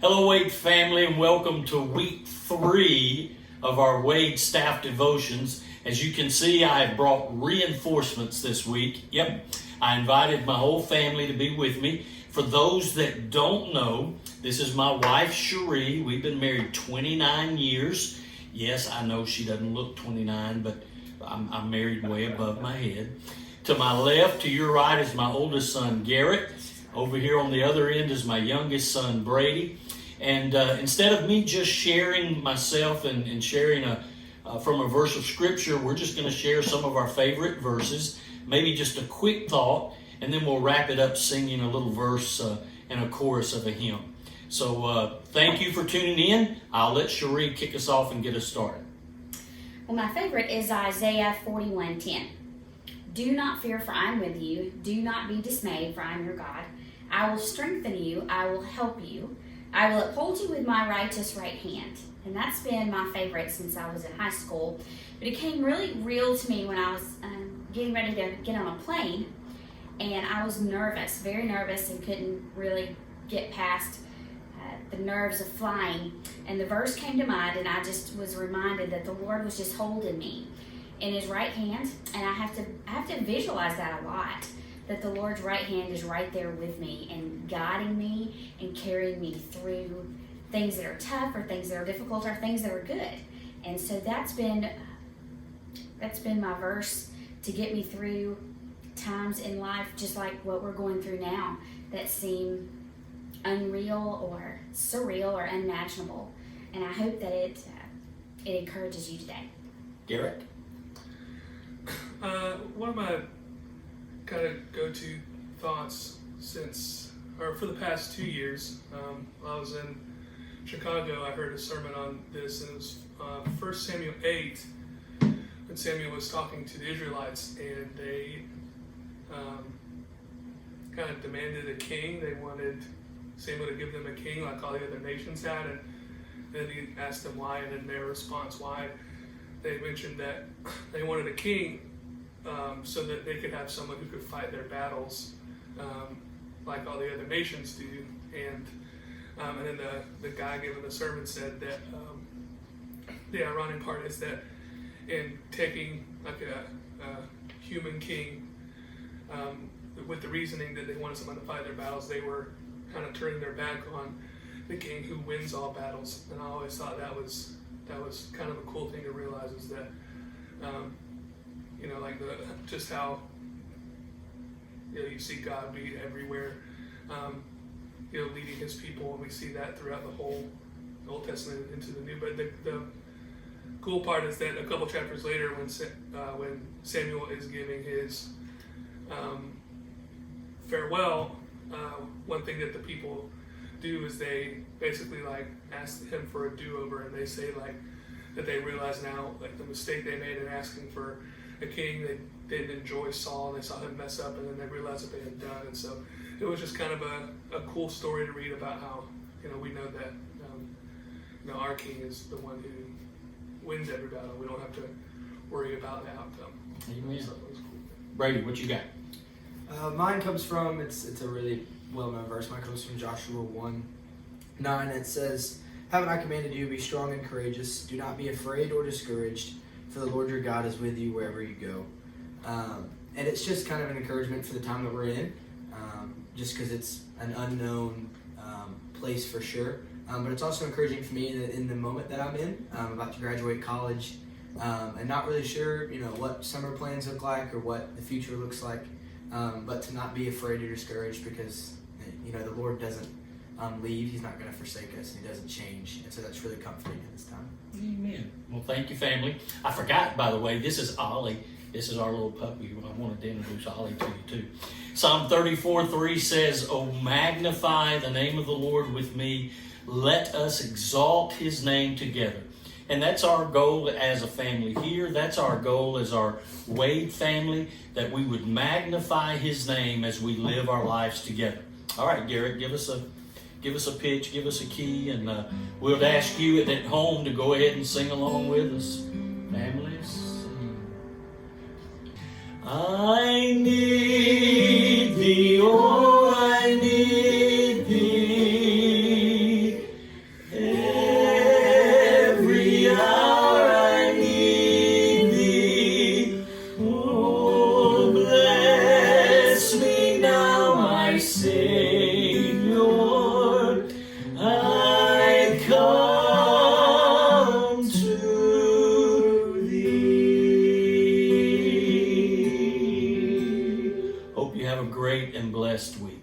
Hello, Wade family, and welcome to week 3 of our Wade staff devotions. As you can see, I have brought reinforcements this week. Yep, I invited my whole family to be with me. For those that don't know, this is my wife, Cherie. We've been married 29 years. Yes, I know she doesn't look 29, but I'm married way above my head. To my left, to your right, is my oldest son, Garrett. Over here on the other end is my youngest son, Brady. And instead of me just sharing myself and sharing from a verse of Scripture, we're just going to share some of our favorite verses, maybe just a quick thought, and then we'll wrap it up singing a little verse and a chorus of a hymn. So thank you for tuning in. I'll let Cherie kick us off and get us started. Well, my favorite is Isaiah 41:10. Do not fear, for I am with you. Do not be dismayed, for I am your God. I will strengthen you. I will help you. I will uphold you with my righteous right hand. And that's been my favorite since I was in high school. But it came really real to me when I was getting ready to get on a plane. And I was nervous, very nervous, and couldn't really get past the nerves of flying. And the verse came to mind, and I just was reminded that the Lord was just holding me in His right hand. And I have to visualize that a lot, that the Lord's right hand is right there with me and guiding me and carrying me through things that are tough or things that are difficult or things that are good. And so that's been my verse to get me through times in life, just like what we're going through now, that seem unreal or surreal or unimaginable. And I hope that it encourages you today. Garrett? One of my kind of go-to thoughts for the past 2 years, I was in Chicago. I heard a sermon on this, and it was 1 Samuel 8, when Samuel was talking to the Israelites, and they kind of demanded a king. They wanted Samuel to give them a king like all the other nations had, and then he asked them why, and in their response why, they mentioned that they wanted a king so that they could have someone who could fight their battles like all the other nations do. And then the guy giving the sermon said that the ironic part is that in taking like a human king with the reasoning that they wanted someone to fight their battles, they were kind of turning their back on the king who wins all battles. And I always thought that was kind of a cool thing to realize, is that like just how you see God be everywhere, leading His people, and we see that throughout the whole Old Testament into the New. But the cool part is that a couple chapters later, when Samuel is giving his farewell, one thing that the people do is they basically ask him for a do-over, and they say that they realize now the mistake they made in asking for a king. They didn't enjoy Saul, and they saw him mess up, and then they realized what they had done. And so it was just kind of a cool story to read about how we know that our king is the one who wins every battle. We don't have to worry about the outcome. Amen. So it was cool. Brady, what you got? Mine comes from, it's a really well-known verse. Mine comes from Joshua 1:9. It says, "Haven't I commanded you, be strong and courageous? Do not be afraid or discouraged, for the Lord your God is with you wherever you go." And it's just kind of an encouragement for the time that we're in, just because it's an unknown place for sure. But it's also encouraging for me in the moment that I'm in. I'm about to graduate college, and not really sure, what summer plans look like or what the future looks like. But to not be afraid or discouraged, because the Lord doesn't leave. He's not going to forsake us, and He doesn't change. And so that's really comforting in this time. Amen. Well, thank you, family. I forgot, by the way, this is Ollie. This is our little puppy. I wanted to introduce Ollie to you, too. Psalm 34:3 says, "Oh, magnify the name of the Lord with me. Let us exalt His name together." And that's our goal as a family here. That's our goal as our Wade family, that we would magnify His name as we live our lives together. All right, Garrett, give us a pitch, give us a key, and we'll ask you at home to go ahead and sing along with us. Families. I need Thee, oh, I need Thee. blessed week.